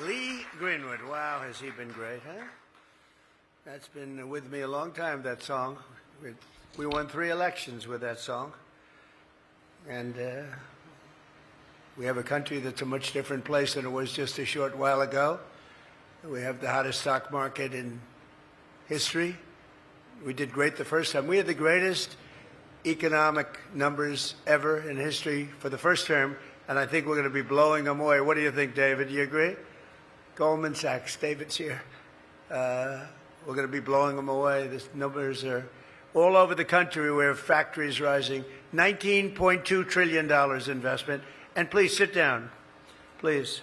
Lee Greenwood. Wow, has he been great, huh? That's been with me a long time, that song. We won 3 elections with that song. And we have a country that's a much different place than it was just a short while ago. We have the hottest stock market in history. We did great the first time. We had the greatest economic numbers ever in history for the first term, and I think we're going to be blowing them away. What do you think, David? Do you agree? Goldman Sachs, David's here. We're going to be blowing them away. The numbers are all over the country. We have factories rising. $19.2 trillion investment. And please sit down. Please.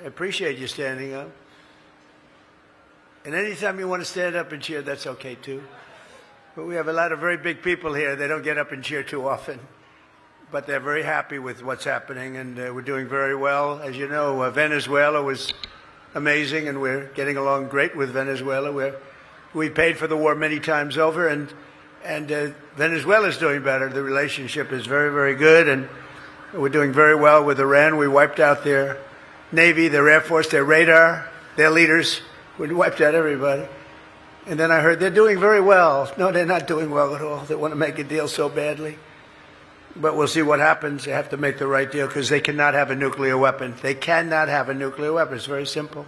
I appreciate you standing up. And anytime you want to stand up and cheer, that's okay too. But we have a lot of very big people here. They don't get up and cheer too often. But they're very happy with what's happening, and we're doing very well. As you know, Venezuela was amazing, and we're getting along great with Venezuela. We paid for the war many times over, and Venezuela's doing better. The relationship is very, very good, and we're doing very well with Iran. We wiped out their Navy, their Air Force, their radar, their leaders. We wiped out everybody. And then I heard they're doing very well. No, they're not doing well at all. They want to make a deal so badly. But we'll see what happens. They have to make the right deal because they cannot have a nuclear weapon. They cannot have a nuclear weapon. It's very simple.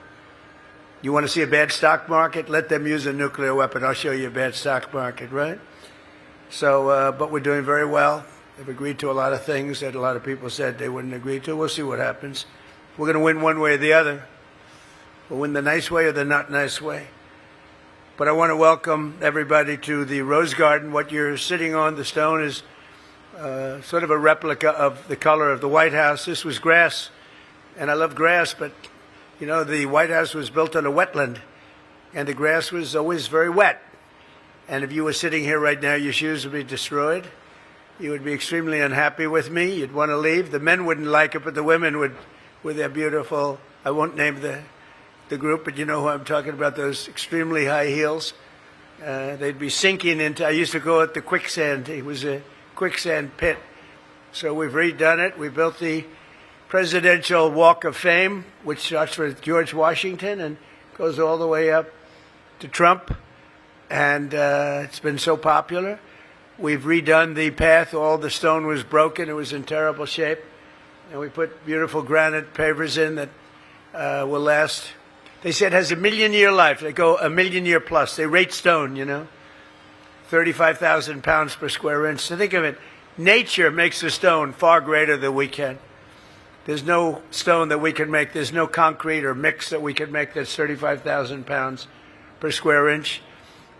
You want to see a bad stock market? Let them use a nuclear weapon. I'll show you a bad stock market, right? So, but we're doing very well. They've agreed to a lot of things that a lot of people said they wouldn't agree to. We'll see what happens. We're going to win one way or the other. We'll win the nice way or the not nice way. But I want to welcome everybody to the Rose Garden. What you're sitting on, the stone, is sort of a replica of the color of the White House. This was grass, and I love grass, but, you know, the White House was built on a wetland, and the grass was always very wet. And if you were sitting here right now, your shoes would be destroyed. You would be extremely unhappy with me. You'd want to leave. The men wouldn't like it, but the women would, with their beautiful, I won't name the group, but you know who I'm talking about, those extremely high heels. They'd be sinking into, I used to call it the quicksand. It was a quicksand pit. So we've redone it. We built the Presidential Walk of Fame, which starts with George Washington and goes all the way up to Trump. And it's been so popular. We've redone the path. All the stone was broken. It was in terrible shape. And we put beautiful granite pavers in that will last. They said it has a 1,000,000-year life. They go a 1,000,000-year plus. They rate stone, you know, 35,000 pounds per square inch. So think of it. Nature makes the stone far greater than we can. There's no stone that we can make. There's no concrete or mix that we can make that's 35,000 pounds per square inch.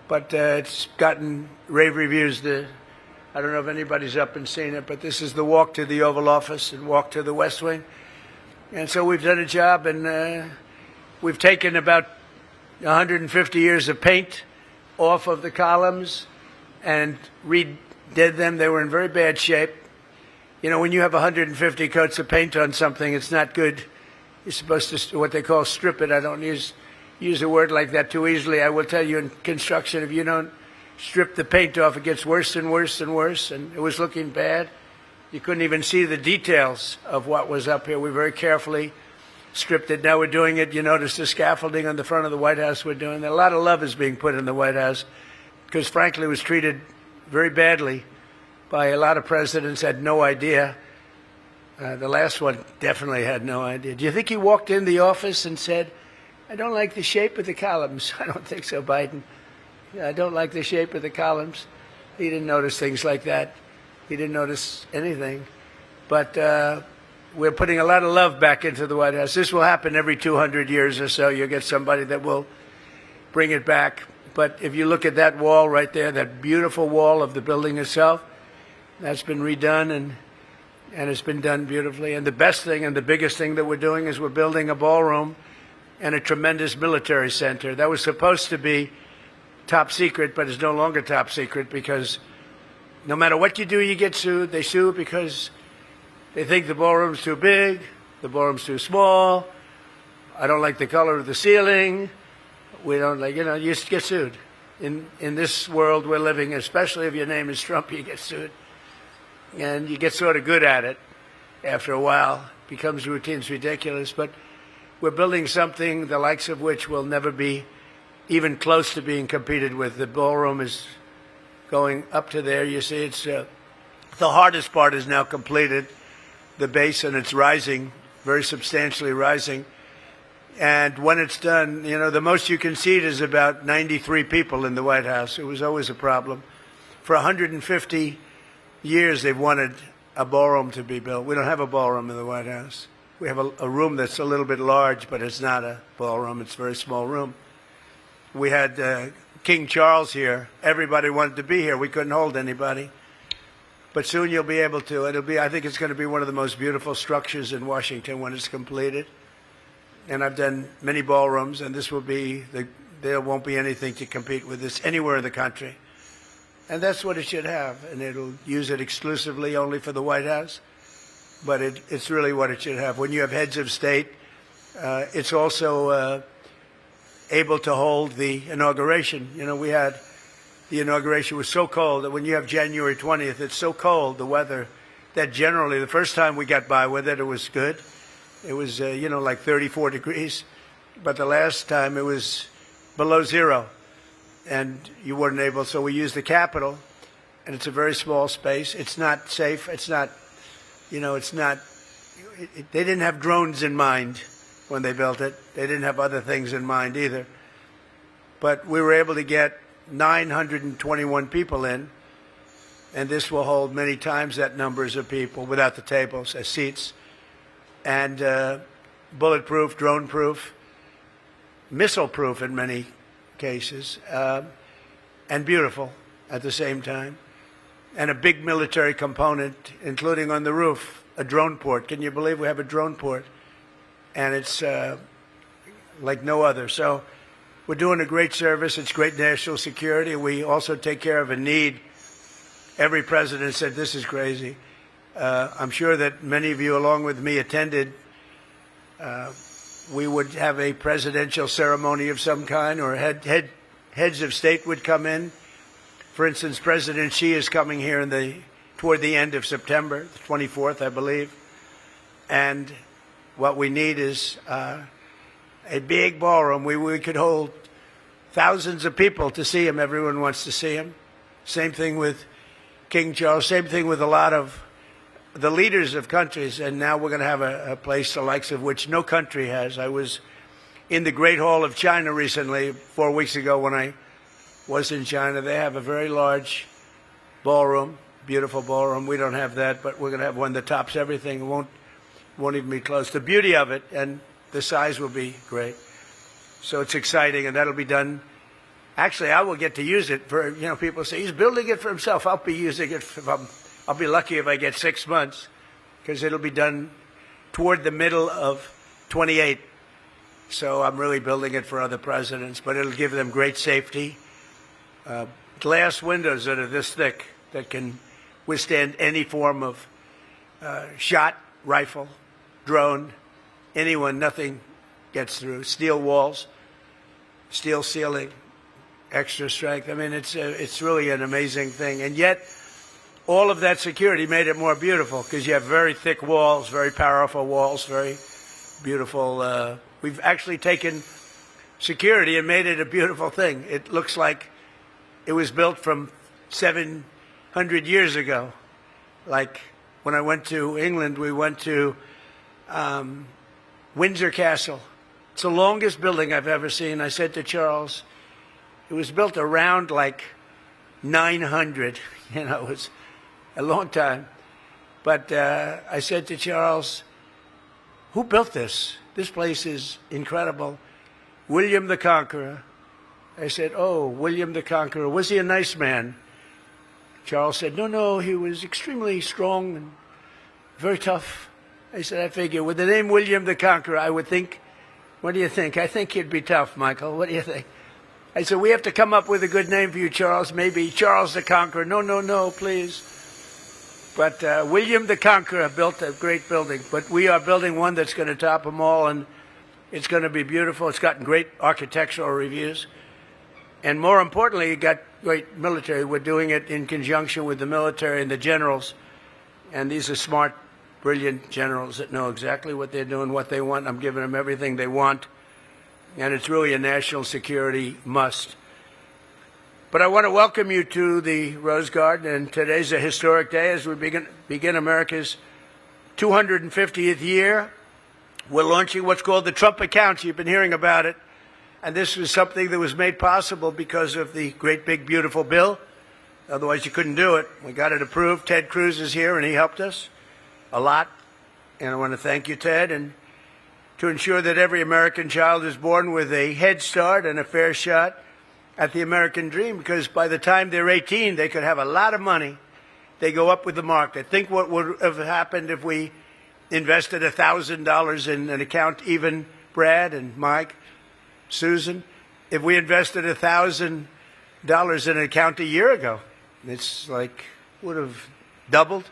But it's gotten rave reviews. I don't know if anybody's up and seen it, but this is the walk to the Oval Office and walk to the West Wing. And so we've done a job, and we've taken about 150 years of paint off of the columns and redid them. They were in very bad shape. You know, when you have 150 coats of paint on something, it's not good. You're supposed to, what they call, strip it. I don't use a word like that too easily. I will tell you, in construction, if you don't strip the paint off, it gets worse and worse and worse, and it was looking bad. You couldn't even see the details of what was up here. We very carefully stripped it. Now we're doing it. You notice the scaffolding on the front of the White House we're doing. A lot of love is being put in the White House because, frankly, it was treated very badly by a lot of presidents, had no idea. The last one definitely had no idea. Do you think he walked in the office and said, I don't like the shape of the columns? I don't think so, Biden. I don't like the shape of the columns. He didn't notice things like that. He didn't notice anything. But we're putting a lot of love back into the White House. This will happen every 200 years or so. You'll get somebody that will bring it back. But if you look at that wall right there, that beautiful wall of the building itself, that's been redone, and it's been done beautifully. And the best thing and the biggest thing that we're doing is we're building a ballroom and a tremendous military center. That was supposed to be top secret, but it's no longer top secret because no matter what you do, you get sued. They sue because they think the ballroom's too big, the ballroom's too small. I don't like the color of the ceiling. We don't like, you know, you just get sued. In this world we're living, especially if your name is Trump, you get sued. And you get sort of good at it after a while. It becomes routine. It's ridiculous. But we're building something the likes of which will never be even close to being competed with. The ballroom is going up to there. You see, it's the hardest part is now completed, the base, and it's rising, very substantially rising. And when it's done, you know, the most you can seat is about 93 people in the White House. It was always a problem. For 150 years, they've wanted a ballroom to be built. We don't have a ballroom in the White House. We have a room that's a little bit large, but it's not a ballroom. It's a very small room. We had King Charles here. Everybody wanted to be here. We couldn't hold anybody. But soon you'll be able to. I think it's going to be one of the most beautiful structures in Washington when it's completed. And I've done many ballrooms, and this will be, there won't be anything to compete with this anywhere in the country. And that's what it should have. And it'll use it exclusively only for the White House. But it's really what it should have. When you have heads of state, it's also able to hold the inauguration. You know, we had, the inauguration was so cold that when you have January 20th, it's so cold, the weather, that generally the first time we got by with it, it was good. It was, you know, like 34 degrees. But the last time it was below zero. And you weren't able, so we used the Capitol, and it's a very small space. It's not safe. It's not, you know, it's not, they didn't have drones in mind when they built it. They didn't have other things in mind either. But we were able to get 921 people in, and this will hold many times that numbers of people without the tables as seats, and bulletproof, drone-proof, missile-proof in many cases, and beautiful at the same time, and a big military component, including on the roof, a drone port. Can you believe we have a drone port? And it's like no other. So we're doing a great service. It's great national security. We also take care of a need. Every president said, this is crazy. I'm sure that many of you, along with me, attended. We would have a presidential ceremony of some kind, or heads of state would come in. For instance, President Xi is coming here toward the end of September, the 24th, I believe. And what we need is a big ballroom. We could hold thousands of people to see him. Everyone wants to see him. Same thing with King Charles. Same thing with a lot of the leaders of countries. And now we're going to have a place the likes of which no country has. I was in the Great Hall of China recently, 4 weeks ago when I was in China. They have a very large ballroom, beautiful ballroom. We don't have that, but we're going to have one that tops everything. It won't even be close. The beauty of it and the size will be great. So it's exciting, and that'll be done. Actually, I will get to use it for, you know, people say, he's building it for himself. I'll be using it I'll be lucky if I get 6 months, because it'll be done toward the middle of 28. So I'm really building it for other presidents, but it'll give them great safety. Glass windows that are this thick that can withstand any form of shot, rifle, drone, anyone, nothing gets through. Steel walls, steel ceiling, extra strength. I mean, it's really an amazing thing. And yet, all of that security made it more beautiful, because you have very thick walls, very powerful walls, very beautiful. We've actually taken security and made it a beautiful thing. It looks like it was built from 700 years ago. Like when I went to England, we went to Windsor Castle. It's the longest building I've ever seen. I said to Charles, it was built around like 900. You know, it was a long time. But I said to Charles, who built this? This place is incredible. William the Conqueror. I said, oh, William the Conqueror. Was he a nice man? Charles said, no, he was extremely strong and very tough. I said, I figure with the name William the Conqueror, I would think, what do you think? I think he'd be tough, Michael. What do you think? I said, we have to come up with a good name for you, Charles. Maybe Charles the Conqueror. No, please. But William the Conqueror built a great building. But we are building one that's going to top them all, and it's going to be beautiful. It's gotten great architectural reviews. And more importantly, it got great military. We're doing it in conjunction with the military and the generals. And these are smart brilliant generals that know exactly what they're doing, what they want. I'm giving them everything they want, and it's really a national security must. But I want to welcome you to the Rose Garden, and today's a historic day as we begin America's 250th year. We're launching what's called the Trump account. You've been hearing about it. And this was something that was made possible because of the great, big, beautiful bill. Otherwise, you couldn't do it. We got it approved. Ted Cruz is here, and he helped us a lot. And I want to thank you, Ted, and to ensure that every American child is born with a head start and a fair shot at the American dream, because by the time they're 18, they could have a lot of money. They go up with the market. Think what would have happened if we invested $1,000 in an account, even Brad and Mike, Susan, if we invested $1,000 in an account a year ago. It's like would have doubled.